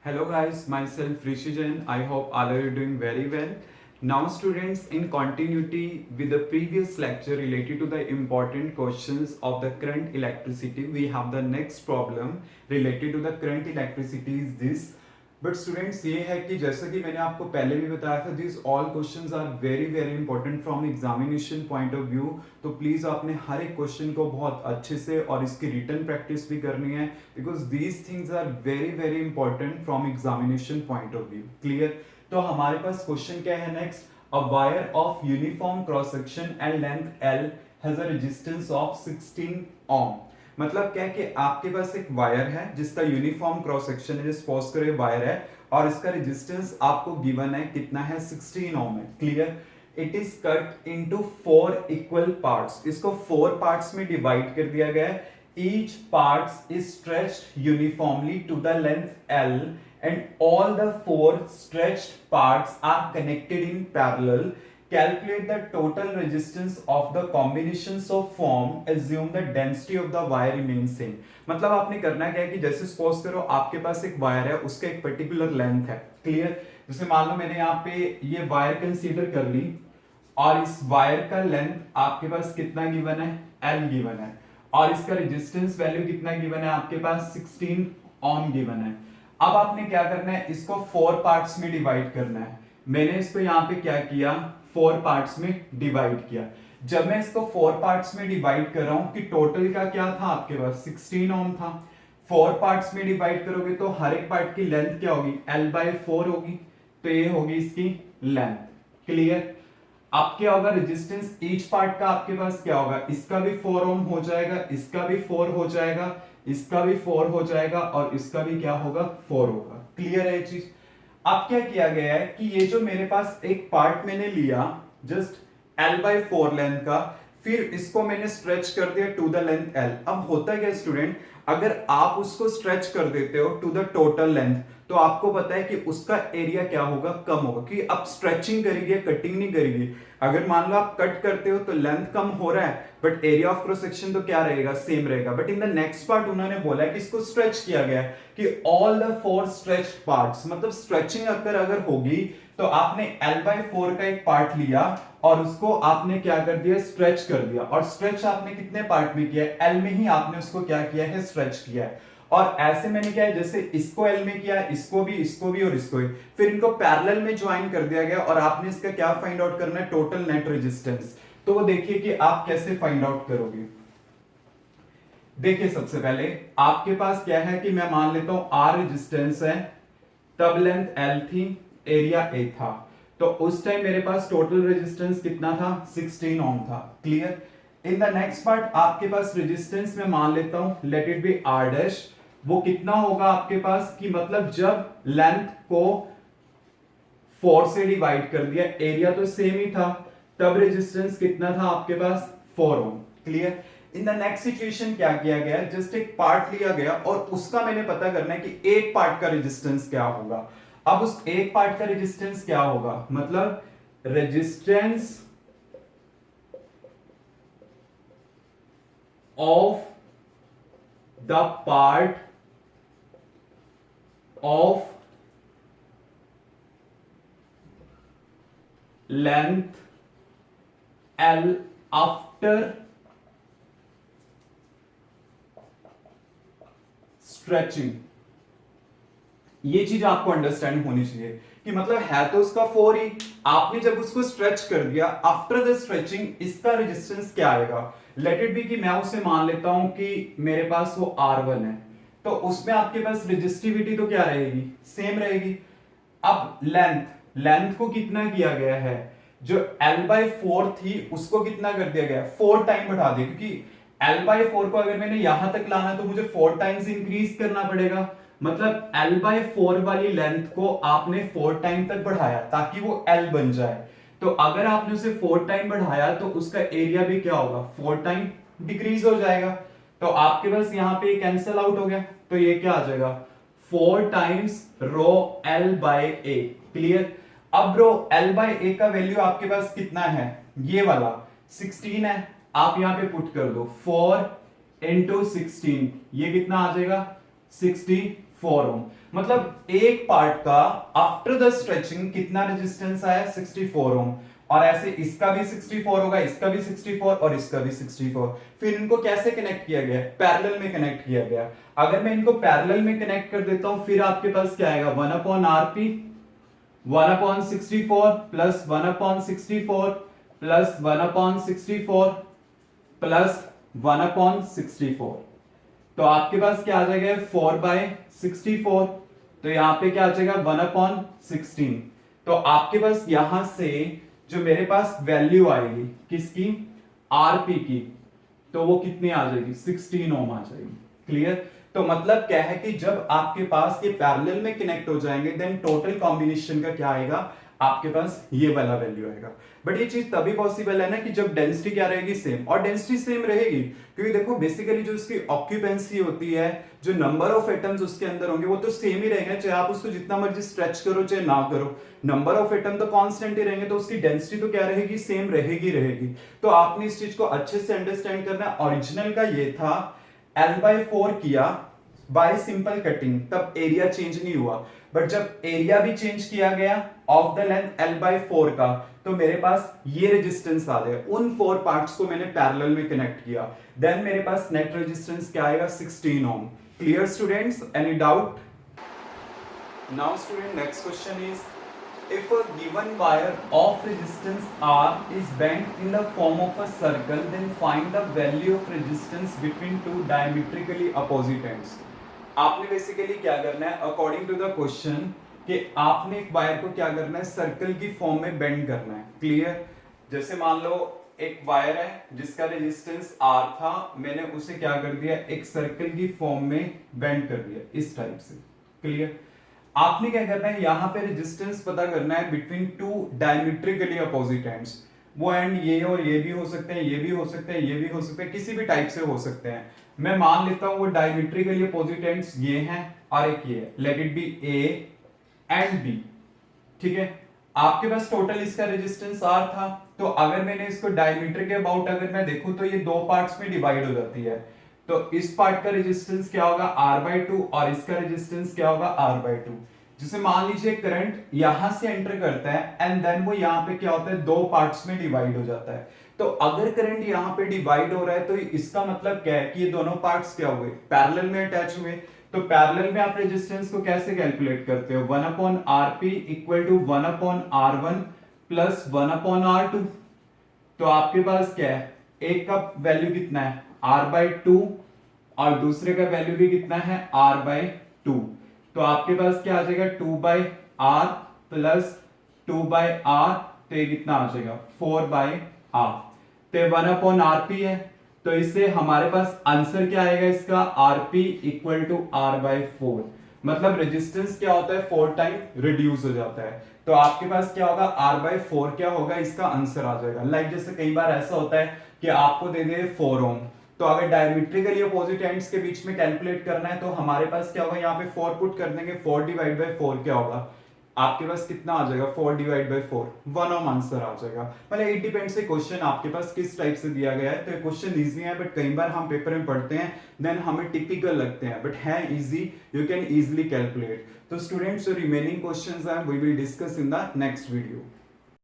Hello guys, myself Rishi Jain. I hope all of you doing very well. Now students, in continuity with the previous lecture related to the important questions of the current electricity, we have the next problem related to the current electricity is this. But students ये है कि जैसा कि मैंने आपको पहले भी बताया था this all questions are very very important from examination point of view. तो प्लीज आपने हर एक क्वेश्चन को बहुत अच्छे से और इसकी रिटर्न प्रैक्टिस भी करनी है because these things are very very important from examination point of view. Clear? तो हमारे पास क्वेश्चन क्या है next, a wire of uniform cross section and length L has a resistance of 16 ohm. मतलब क्या है कि आपके पास एक वायर है जिसका यूनिफॉर्म क्रॉस सेक्शन है, सपोज करो वायर है और इसका रेजिस्टेंस आपको गिवन है कितना है 16 ओम है। Clear? It is cut into 4 equal parts. इसको 4 पार्ट्स में डिवाइड कर दिया गया है। Each parts is stretched uniformly to the length L and all the 4 stretched parts are connected in parallel. Calculate the total resistance of the combinations of form. Assume the density of the wire remains same. मतलब आपने करना क्या है कि जैसे suppose करो आपके पास एक वायर है, उसका एक पर्टिकुलर लेंथ है। क्लियर? जैसे मान लो मैंने यहाँ पे ये वायर कंसीडर कर ली और इस वायर का लेंथ आपके पास कितना गिवन है, एल गिवन है, और इसका रेजिस्टेंस वैल्यू कितना गिवन है आपके पास 16 ओम गिवन है। अब आपने क्या करना है, इसको 4 पार्ट्स में डिवाइड करना है। मैंने इसको यहां पे क्या किया, 4 पार्ट्स में डिवाइड किया। जब मैं इसको 4 पार्ट्स में डिवाइड कर रहा हूं कि टोटल का क्या था आपके पास 16 ओम था। 4 पार्ट्स में डिवाइड करोगे तो हर एक पार्ट की लेंथ क्या होगी, L/4 होगी। तो ये होगी इसकी लेंथ। क्लियर? अब क्या होगा, रेजिस्टेंस ईच पार्ट का आपके पास क्या होगा, इसका भी 4 ओम हो जाएगा, इसका भी 4 हो जाएगा, इसका भी 4 हो जाएगा और इसका भी क्या होगा, 4 होगा। क्लियर है ये चीज? अब क्या किया गया है कि ये जो मेरे पास एक पार्ट मैंने लिया जस्ट L/4 लेंथ का, फिर इसको मैंने स्ट्रेच कर दिया टू द लेंथ L। अब होता है क्या स्टूडेंट, अगर आप उसको स्ट्रेच कर देते हो टू द टोटल लेंथ तो आपको पता है कि उसका एरिया क्या होगा, कम होगा, क्योंकि आप स्ट्रेचिंग करेंगे, कटिंग नहीं करेंगे। अगर मान लो आप कट करते हो तो लेंथ कम हो रहा है but area of cross section तो क्या रहेगा, सेम रहेगा। But in the next part उन्होंने बोला है कि इसको स्ट्रेच किया गया है कि ऑल द 4 स्ट्रेच्ड पार्ट्स, मतलब स्ट्रेचिंग अगर होगी तो आपने L/4 का एक पार्ट लिया और उसको आपने क्या कर दिया, स्ट्रेच कर दिया। और स्ट्रेच आपने कितने पार्ट में किया है, L में ही आपने उसको क्या किया है, स्ट्रेच किया है। और ऐसे मैंने क्या है, जैसे इसको L में किया, इसको भी और इसको भी, फिर इनको पैरेलल में ज्वाइन कर दिया गया और आपने इसका क्या फाइंड आउट करना है, टोटल नेट रेजिस्टेंस। तो वो देखिए कि आप कैसे फाइंड आउट करोगे। देखिए सबसे पहले आपके पास क्या है कि मैं मान लेता हूं R रेजिस्टेंस है, तब लेंथ L थी, एरिया A था, तो उस टाइम मेरे पास टोटल रेजिस्टेंस कितना था, 16 ओम था। Clear? In the next part आपके पास रेजिस्टेंस में मान लेता हूं late it B R dash, वो कितना होगा आपके पास कि मतलब जब लेंथ को 4 से डिवाइड कर दिया, एरिया तो सेम ही था, तब रेजिस्टेंस कितना था आपके पास, 4 ohm. Clear? In the next situation क्या किया गया, जस्ट एक पार्ट लिया गया और उसका मैंने पता करना है कि एक पार्ट का रेजिस्टेंस क्या होगा। अब उस एक पार्ट का रेजिस्टेंस क्या होगा, मतलब resistance of the part of length L after stretching. ये चीज आपको अंडरस्टैंड होनी चाहिए कि मतलब है तो उसका 4 ही, आपने जब उसको स्ट्रेच कर दिया आफ्टर द स्ट्रेचिंग इसका रेजिस्टेंस क्या आएगा। लेट इट बी कि मैं उसे मान लेता हूं कि मेरे पास वो R1 है, तो उसमें आपके पास रेजिस्टिविटी तो क्या रहेगी, सेम रहेगी। अब लेंथ को कितना किया गया है, जो L/4 थी उसको कितना कर दिया गया, 4 टाइम बढ़ा दिया, क्योंकि L/4 को अगर मैंने यहां तक लाना तो मुझे 4 टाइम्स इंक्रीज करना पड़ेगा। मतलब L/4 वाली लेंथ को आपने 4 टाइम तक बढ़ाया ताकि वो L बन जाए। तो अगर आपने उसे 4 टाइम बढ़ाया तो उसका एरिया भी क्या होगा, 4 टाइम डिक्रीज हो जाएगा। तो आपके पास यहां पे कैंसिल आउट हो गया, तो ये क्या आ जाएगा, 4 टाइम्स रो L/A। क्लियर? अब रो L/A का वैल्यू आपके पास कितना है, ये वाला 16 है, आप यहां पे पुट कर दो 4 इंटू 16, ये कितना आ जाएगा, 64 4 ओम। मतलब एक पार्ट का आफ्टर द स्ट्रेचिंग कितना रेजिस्टेंस आया 64 ओम। और ऐसे इसका भी 64 होगा, इसका भी 64 और इसका भी 64। फिर इनको कैसे कनेक्ट किया गया? पैरेलल में कनेक्ट किया गया। अगर मैं इनको पैरेलल में कनेक्ट कर देता हूं फिर आपके पास क्या आएगा 1 upon RP 1 upon 64 plus 1 upon 64 plus 1 upon 64 plus 1 upon 64। तो आपके पास क्या आ जाएगा 4/64। तो यहां पे क्या आ जाएगा 1 अपॉन 16। तो आपके पास यहां से जो मेरे पास वैल्यू आएगी किसकी आरपी की, तो वो कितनी आ जाएगी 16 ओम आ जाएगी। क्लियर? तो मतलब क्या है कि जब आपके पास ये पैरेलल में कनेक्ट हो जाएंगे देन टोटल कॉम्बिनेशन का क्या आएगा आपके पास ये वाला वैल्यू आएगा। बट ये चीज तभी पॉसिबल है ना कि जब डेंसिटी क्या रहेगी सेम, और डेंसिटी सेम रहेगी क्योंकि देखो बेसिकली जो इसकी ऑक्यूपेंसी होती है, जो नंबर ऑफ एटम्स उसके अंदर होंगे वो तो सेम ही रहेंगे, चाहे आप उसको जितना मर्जी स्ट्रेच करो चाहे ना करो, नंबर ऑफ एटम तो कांस्टेंट ही रहेंगे, तो उसकी डेंसिटी तो क्या रहेगी सेम रहेगी। तो आपने इस चीज को अच्छे से अंडरस्टैंड करना। ओरिजिनल का ये था L/4 किया बाय सिंपल कटिंग, तब एरिया चेंज नहीं हुआ। बट जब एरिया भी चेंज किया गया ऑफ द लेंथ L/4 का, तो मेरे पास ये रेजिस्टेंस आ गया। उन 4 पार्ट्स को मैंने पैरेलल में कनेक्ट किया, देन मेरे पास नेट रेजिस्टेंस क्या आएगा 16 ohm. Clear students? Any doubt? Now student next question is if a given wire of resistance R is bent in the form of a circle, then find the value of resistance between two diametrically opposite ends. आपने basically क्या करना है according to the question कि आपने एक wire को क्या करना है सर्कल की फॉर्म में बेंड करना है। क्लियर? जैसे मान लो एक वायर है जिसका रेजिस्टेंस R था, मैंने उसे क्या कर दिया एक सर्कल की फॉर्म में बेंड कर दिया इस टाइप से। क्लियर? आपने क्या करना है यहां पे रेजिस्टेंस पता करना है between two diametrically opposite ends. वो एंड ये और ये भी हो सकते हैं, ये भी हो सकते हैं, ये भी हो सकते हैं, किसी भी टाइप से हो सकते हैं। मैं मान लेता हूं वो डायमेट्रिकली अपोजिट एंड्स ये हैं और एक ये है, let it be A and B. ठीक है? आपके पास टोटल इसका रेजिस्टेंस R था, तो अगर मैंने इसको डायमीटर के अबाउट अगर मैं देखूं तो ये दो पार्ट्स में डिवाइड हो जाती है। तो इस पार्ट का रेजिस्टेंस क्या होगा R/2 और इसका रेजिस्टेंस क्या होगा R/2। जिसे मान लीजिए करंट यहां से एंटर करता है एंड देन वो यहां पे क्या होता है दो पार्ट्स में डिवाइड हो जाता है। तो अगर करंट यहां पे डिवाइड हो रहा है तो इसका मतलब क्या है कि ये दोनों पार्ट्स क्या हुए पैरेलल में अटैच हुए। तो पैरेलल में आप रेजिस्टेंस को कैसे कैलकुलेट करते हो 1 upon RP equal to 1 upon R1 plus 1 upon R2। तो आपके पास क्या है एक का वैल्यू कितना है R/2 और दूसरे का वैल्यू भी कितना है R/2। तो आपके पास क्या आ जाएगा 2/R प्लस 2/R, तो ये कितना आ जाएगा 4/R। तो 1 अपॉन आरपी है, तो इससे हमारे पास आंसर क्या आएगा इसका आरपी इक्वल टू R/4। मतलब रेजिस्टेंस क्या होता है 4 टाइम रिड्यूस हो जाता है। तो आपके पास क्या होगा R/4 क्या होगा इसका आंसर आ जाएगा। लाइक जैसे कई बार ऐसा होता है कि आपको दे दे 4 ओम, तो अगर डायमेट्रिकली अपोजिट एंड्स के बीच में कैलकुलेट करना है तो हमारे पास क्या होगा यहाँ पे 4 पुट कर देंगे, 4/4 क्या होगा आपके पास कितना आ जाएगा 4/4 1 ओम आंसर आ जाएगा। मतलब इट डिपेंड्स से क्वेश्चन आपके पास किस टाइप से दिया गया है। तो क्वेश्चन इजी है बट कई बार हम पेपर में पढ़ते हैं देन हमें टिपिकल लगते हैं, बट है easy, you can easily calculate. तो स्टूडेंट्स जो रिमेनिंग क्वेश्चंस हैं we will discuss in the next video.